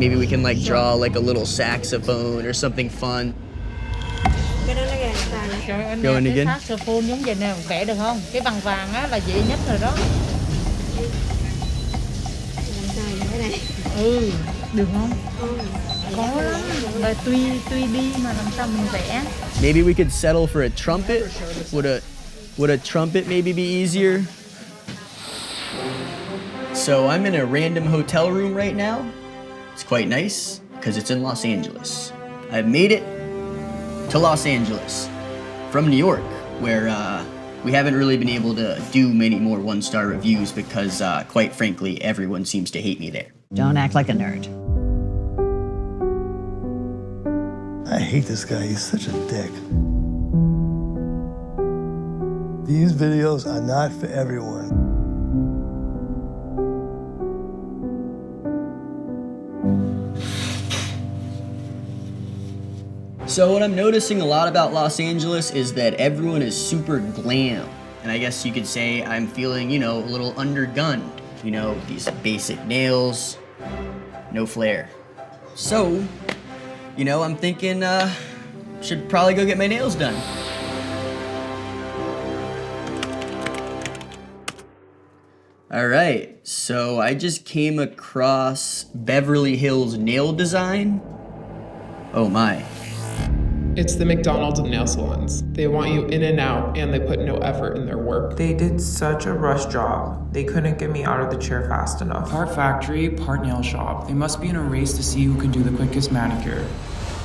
Maybe we can like draw like a little saxophone or something fun. Cái đó nó ra làm sao vậy? Trời ơi, anh Going cái again? saxophone giống vậy nè, vẽ được không? Cái bằng vàng á là dễ nhất rồi đó. Làm sao vậy cái này? Ừ, được không? Ừ. Khó lắm, mà tuy đi mà làm sao mình vẽ. Maybe we could settle for a trumpet. Would a trumpet maybe be easier? So I'm in a random hotel room right now. It's quite nice because it's in Los Angeles. I've made it to Los Angeles from New York, where we haven't really been able to do many more one-star reviews because, quite frankly, everyone seems to hate me there. Don't act like a nerd. I hate this guy. He's such a dick. These videos are not for everyone. So what I'm noticing a lot about Los Angeles is that everyone is super glam. And I guess you could say I'm feeling, you know, a little undergunned. You know, these basic nails, no flair. So, you know, I'm thinking, should probably go get my nails done. All right, so I just came across Beverly Hills Nail Design. Oh my. It's the McDonald's of nail salons. They want you in and out, and they put no effort in their work. They did such a rush job. They couldn't get me out of the chair fast enough. Part factory, part nail shop. They must be in a race to see who can do the quickest manicure.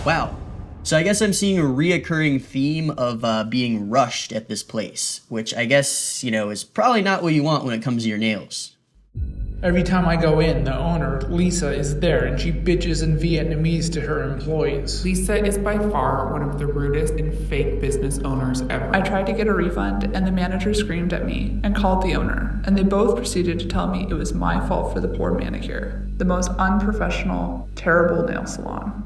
Wow. So I guess I'm seeing a reoccurring theme of being rushed at this place, which I guess, you know, is probably not what you want when it comes to your nails. Every time I go in, the owner, Lisa, is there, and she bitches in Vietnamese to her employees. Lisa is by far one of the rudest and fake business owners ever. I tried to get a refund, and the manager screamed at me and called the owner, and they both proceeded to tell me it was my fault for the poor manicure. The most unprofessional, terrible nail salon.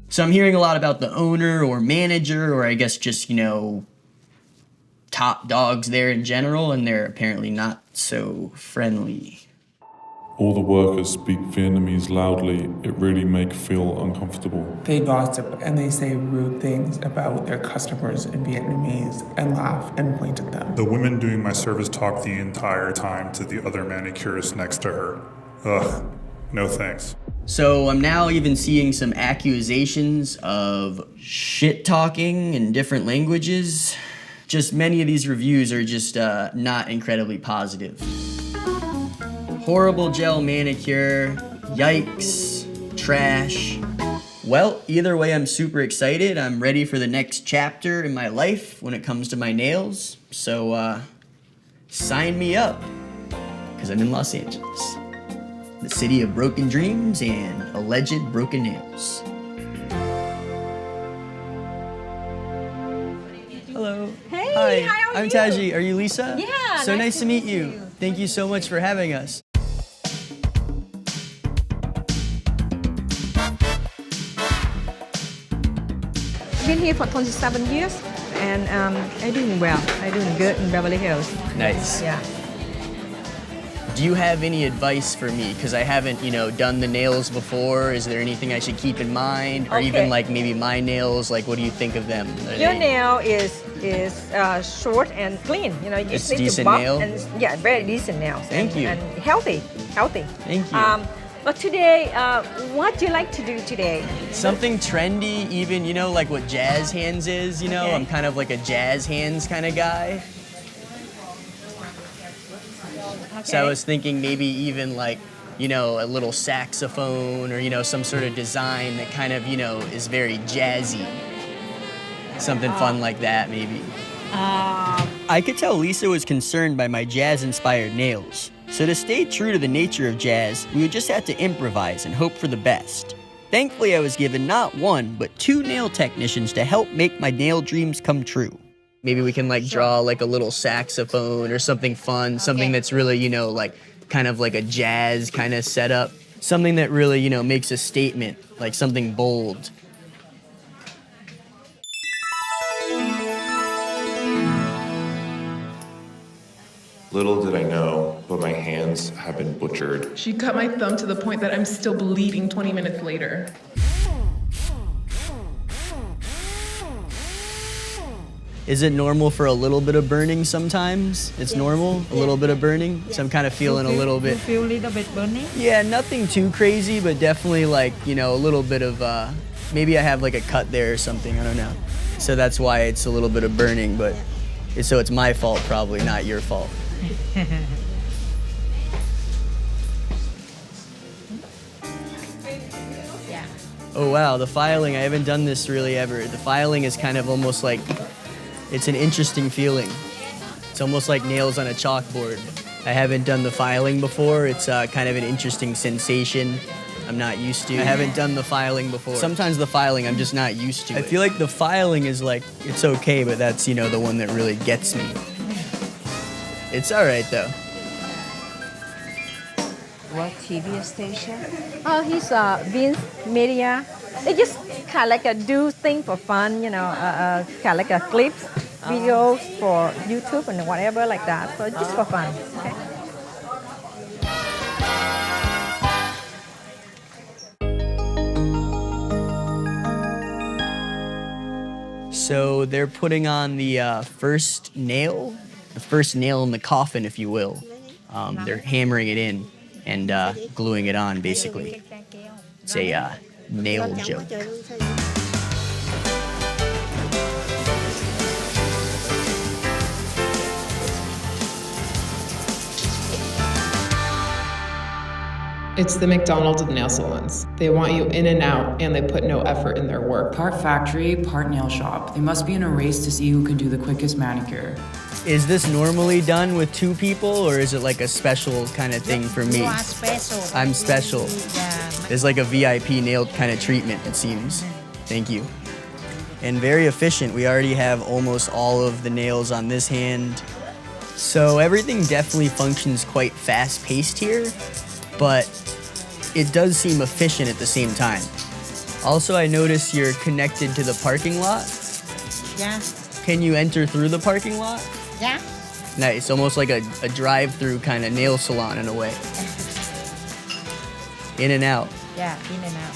So I'm hearing a lot about the owner or manager, or I guess just, you know, top dogs there in general, and they're apparently not so friendly. All the workers speak Vietnamese loudly. It really makes feel uncomfortable. They gossip and they say rude things about their customers in Vietnamese and laugh and point at them. The woman doing my service talked the entire time to the other manicurist next to her. Ugh, no thanks. So I'm now even seeing some accusations of shit talking in different languages. Just many of these reviews are just not incredibly positive. Horrible gel manicure, yikes, trash. Well, either way, I'm super excited. I'm ready for the next chapter in my life when it comes to my nails. So, sign me up, because I'm in Los Angeles, the city of broken dreams and alleged broken nails. Hello. Hey, Hi, how are I'm you? Taji. Are you Lisa? Yeah, So nice nice to to meet meet you. you. Thank you so much for having us. Been here for 27 years, and I'm doing well. I'm doing good in Beverly Hills. Nice. Yeah. Do you have any advice for me? Because I haven't, you know, done the nails before. Is there anything I should keep in mind? Or even Okay. like maybe my nails, like what do you think of them? Are Your they- nail is short and clean. You know, you It's just need to decent buff nail? and yeah, very decent nails. Thank you. And healthy. Thank you. But today, what do you like to do today? Something trendy, even, you know, like what jazz hands is, you know? Okay. I'm kind of like a jazz hands kind of guy. So I was thinking maybe even like, you know, a little saxophone or, you know, some sort of design that kind of, you know, is very jazzy. Something fun like that, maybe. I could tell Lisa was concerned by my jazz-inspired nails. So to stay true to the nature of jazz, we would just have to improvise and hope for the best. Thankfully, I was given not one, but 2 nail technicians to help make my nail dreams come true. Maybe we can like draw like a little saxophone or something fun, something that's really, you know, like kind of like a jazz kind of setup. Something that really, you know, makes a statement, like something bold. Little did I know, but my hands have been butchered. She cut my thumb to the point that I'm still bleeding 20 minutes later. Is it normal for a little bit of burning sometimes? It's normal, a little bit of burning? So I'm kind of feeling a little bit. You feel a little bit burning? Yeah, nothing too crazy, but definitely like, you know, a little bit of, maybe I have like a cut there or something, I don't know. So that's why it's a little bit of burning, but so it's my fault probably, not your fault. Oh wow, the filing, I haven't done this really ever. The filing is kind of almost like, it's an interesting feeling. It's almost like nails on a chalkboard. I haven't done the filing before. It's kind of an interesting sensation I'm not used to. I haven't done the filing before. Sometimes the filing I'm just not used to. I feel like the filing is like, it's okay, but that's, you know, the one that really gets me. It's all right though. What TV station? Oh, he's Vince Media. They just kind of like do things for fun, you know, kind of like a clips, videos for YouTube and whatever like that. So just for fun. Okay. So they're putting on the first nail in the coffin, if you will. They're hammering it in and gluing it on, basically. It's a nail joke. It's the McDonald's of nail salons. They want you in and out, and they put no effort in their work. Part factory, part nail shop. They must be in a race to see who can do the quickest manicure. Is this normally done with two people, or is it like a special kind of thing for me? You are special. I'm special. Yeah. There's like a VIP nail kind of treatment, it seems. Thank you. And very efficient. We already have almost all of the nails on this hand. So everything definitely functions quite fast-paced here, but it does seem efficient at the same time. Also, I notice you're connected to the parking lot. Yeah. Can you enter through the parking lot? Yeah. Nice, almost like a drive-through kind of nail salon in a way. In and out. Yeah, in and out.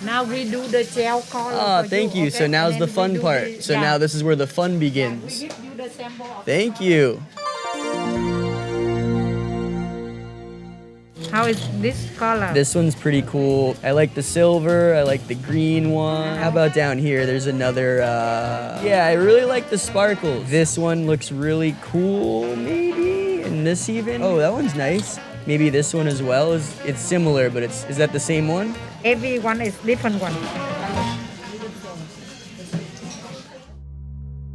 Now we do the gel color. Oh, for thank you. Okay? So now's And the then fun we do part. the- So yeah. now this is where the fun begins. We give you the sample of Thank you. How is this color? This one's pretty cool. I like the silver, I like the green one. How about down here? There's another, yeah, I really like the sparkles. This one looks really cool, maybe? And this even? Oh, that one's nice. Maybe this one as well. It's similar, but is that the same one? Every one is different one.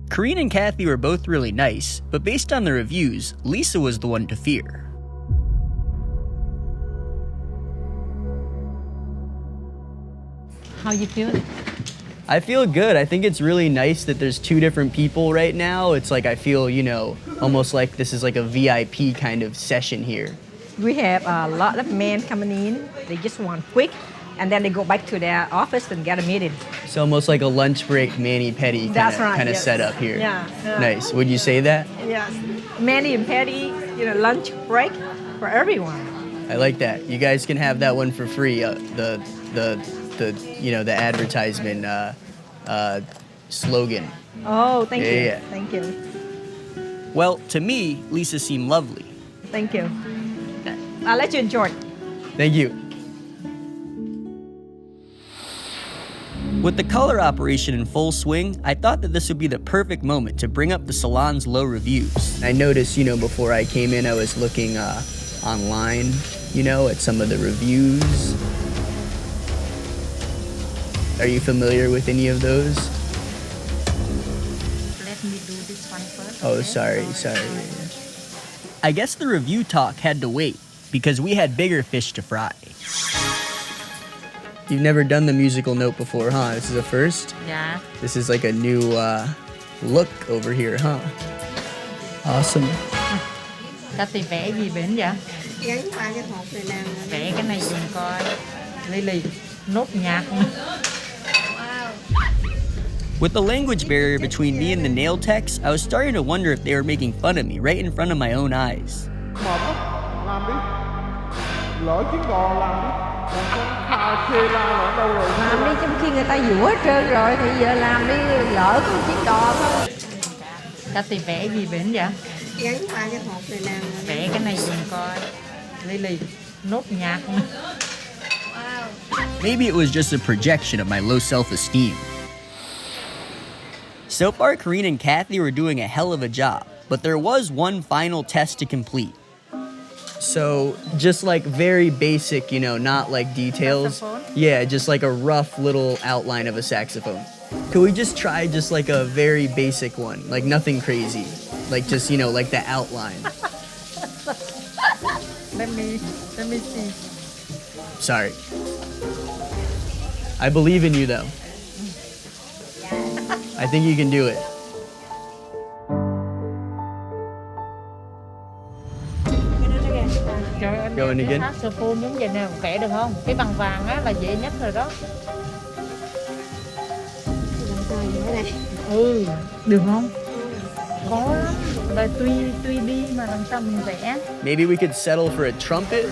Corinne and Kathy were both really nice, but based on the reviews, Lisa was the one to fear. How you feel? I feel good. I think it's really nice that there's two different people right now. It's like I feel, you know, almost like this is like a VIP kind of session here. We have a lot of men coming in. They just want quick, and then they go back to their office and get a meeting. It's almost like a lunch break mani-pedi kind of yes. setup here. Yeah. Nice. Would you say that? Yes. Mani and pedi, you know, lunch break for everyone. I like that. You guys can have that one for free. The you know, the advertisement slogan. Oh, thank you. Yeah. Thank you. Well, to me, Lisa seemed lovely. Thank you. I'll let you enjoy. Thank you. With the color operation in full swing, I thought that this would be the perfect moment to bring up the salon's low reviews. I noticed, you know, before I came in, I was looking online, you know, at some of the reviews. Are you familiar with any of those? Let me do this one first. Oh, okay? sorry. I guess the review talk had to wait because we had bigger fish to fry. You've never done the musical note before, huh? This is a first? Yeah. This is like a new look over here, huh? Awesome. Kathy vẽ gì bên vậy? Vẽ cái này dùng coi. Lily, nốt nhạc. With the language barrier between me and the nail techs, I was starting to wonder if they were making fun of me right in front of my own eyes. Làm đi, trong khi người ta dũa hết trơn rồi thì giờ làm đi, lỡ có chiếc đò thôi. Ta tìm vẽ gì bên vậy? Gắn qua cái hộp này nè. Vẽ cái này nhìn coi. Lily, nốt nhạc. Maybe it was just a projection of my low self-esteem. So far, Karine and Kathy were doing a hell of a job, but there was one final test to complete. So, just like very basic, you know, not like details. Saxophone? Yeah, just like a rough little outline of a saxophone. Could we just try just like a very basic one? Like nothing crazy. Like just, you know, like the outline. Let me see. Sorry. I believe in you though. I think you can do it. Trời ơi, Going cái again? saxophone giống vậy nè, vẽ được không? Cái bằng vàng á là dễ nhất rồi đó. Ừ, được không? Khó lắm. Là tuy đi mà làm sao mình vẽ. Maybe we could settle for a trumpet.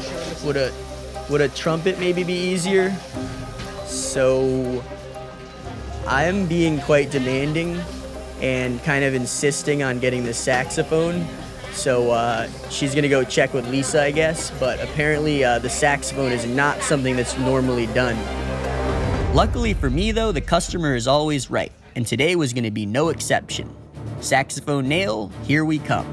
Would a trumpet maybe be easier? So I'm being quite demanding and kind of insisting on getting the saxophone. So she's gonna go check with Lisa, I guess, but apparently the saxophone is not something that's normally done. Luckily for me though, the customer is always right, and today was gonna be no exception. Saxophone nail, here we come.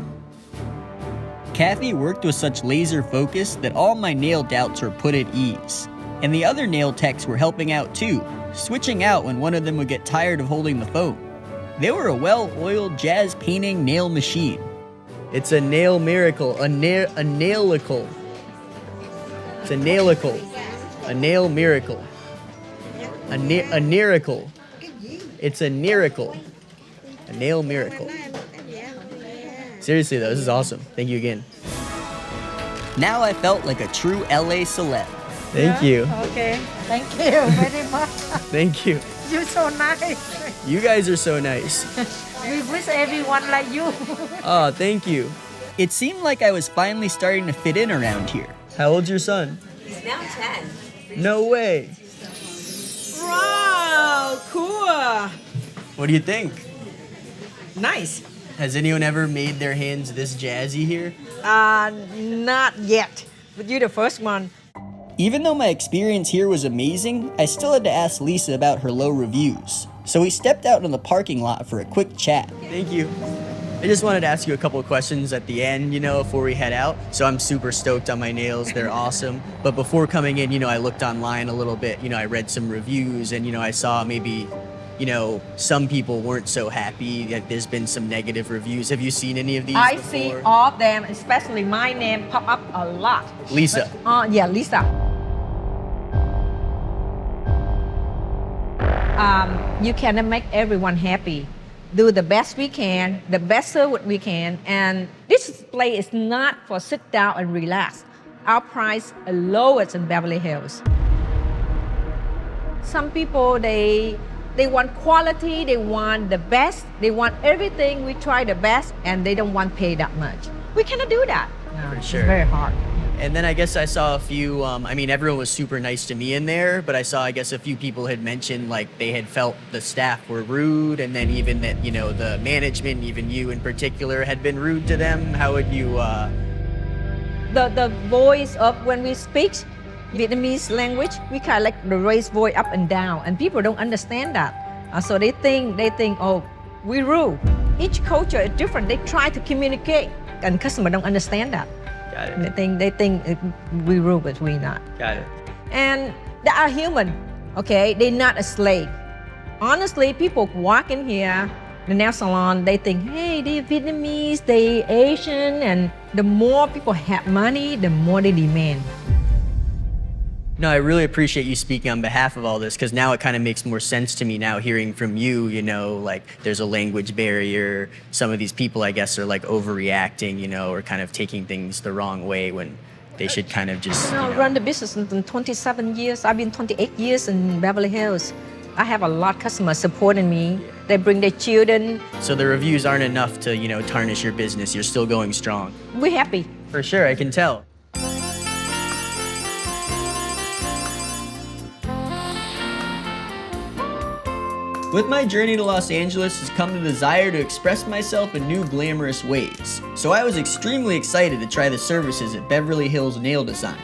Kathy worked with such laser focus that all my nail doubts were put at ease. And the other nail techs were helping out too, switching out when one of them would get tired of holding the phone. They were a well-oiled jazz painting nail machine. It's a nail miracle, a nailicle. It's a nailicle, a nail miracle, a miracle. It's a miracle, a nail miracle. Seriously though, this is awesome. Thank you again. Now I felt like a true LA celeb. Thank you. Okay, thank you very much. Thank you. You're so nice. You guys are so nice. We wish everyone like you. Oh, thank you. It seemed like I was finally starting to fit in around here. How old's your son? He's now 10. No way. Wow, cool. What do you think? Nice. Has anyone ever made their hands this jazzy here? Not yet, but you're the first one. Even though my experience here was amazing, I still had to ask Lisa about her low reviews. So we stepped out in the parking lot for a quick chat. Thank you. I just wanted to ask you a couple of questions at the end, you know, before we head out. So I'm super stoked on my nails. They're awesome. But before coming in, you know, I looked online a little bit. You know, I read some reviews and, you know, I saw maybe, you know, some people weren't so happy. That there's been some negative reviews. Have you seen any of these I before? see all of them, especially my name pop up a lot. Lisa. Yeah, Lisa. You cannot make everyone happy. Do the best we can, the best service we can, and this place is not for sit down and relax. Our price is lowest in Beverly Hills. Some people, they want quality, they want the best, they want everything. We try the best, and they don't want to pay that much. We cannot do that. For It's sure. very hard. And then I guess I saw a few, I mean, everyone was super nice to me in there, but I saw, I guess, a few people had mentioned like they had felt the staff were rude, and then even that, you know, the management, even you in particular, had been rude to them. How would you... The voice of when we speak Vietnamese language, we kind of like the raise voice up and down, and people don't understand that. So they think, oh, we rude. Each culture is different. They try to communicate, and customer don't understand that. Got it. They think we rude, but we not. Got it. And they are human, okay? They're not a slave. Honestly, people walk in here, the nail salon, they think, hey, they're Vietnamese, they're Asian, and the more people have money, the more they demand. No, I really appreciate you speaking on behalf of all this, because now it kind of makes more sense to me now hearing from you, you know, like there's a language barrier. Some of these people, I guess, are like overreacting, you know, or kind of taking things the wrong way when they should kind of just, you know. Run the business in 27 years. I've been 28 years in Beverly Hills. I have a lot of customers supporting me. They bring their children. So the reviews aren't enough to, you know, tarnish your business. You're still going strong. We're happy. For sure, I can tell. With my journey to Los Angeles has come the desire to express myself in new glamorous ways. So I was extremely excited to try the services at Beverly Hills Nail Design.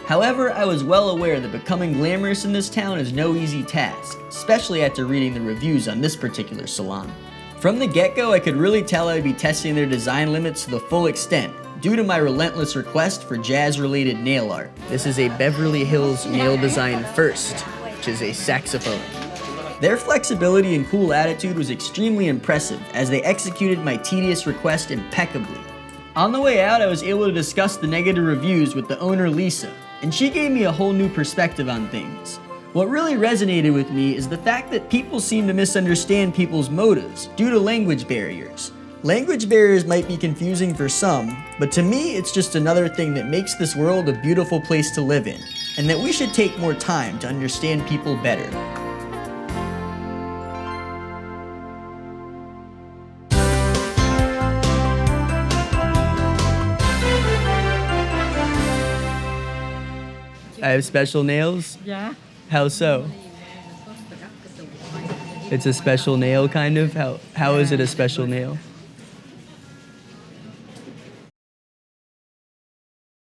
However, I was well aware that becoming glamorous in this town is no easy task, especially after reading the reviews on this particular salon. From the get-go, I could really tell I'd be testing their design limits to the full extent, due to my relentless request for jazz-related nail art. This is a Beverly Hills Nail Design First, which is a saxophone. Their flexibility and cool attitude was extremely impressive as they executed my tedious request impeccably. On the way out, I was able to discuss the negative reviews with the owner, Lisa, and she gave me a whole new perspective on things. What really resonated with me is the fact that people seem to misunderstand people's motives due to language barriers. Language barriers might be confusing for some, but to me it's just another thing that makes this world a beautiful place to live in, and that we should take more time to understand people better. I have special nails? Yeah. How so? It's a special nail, kind of? How is it a special nail?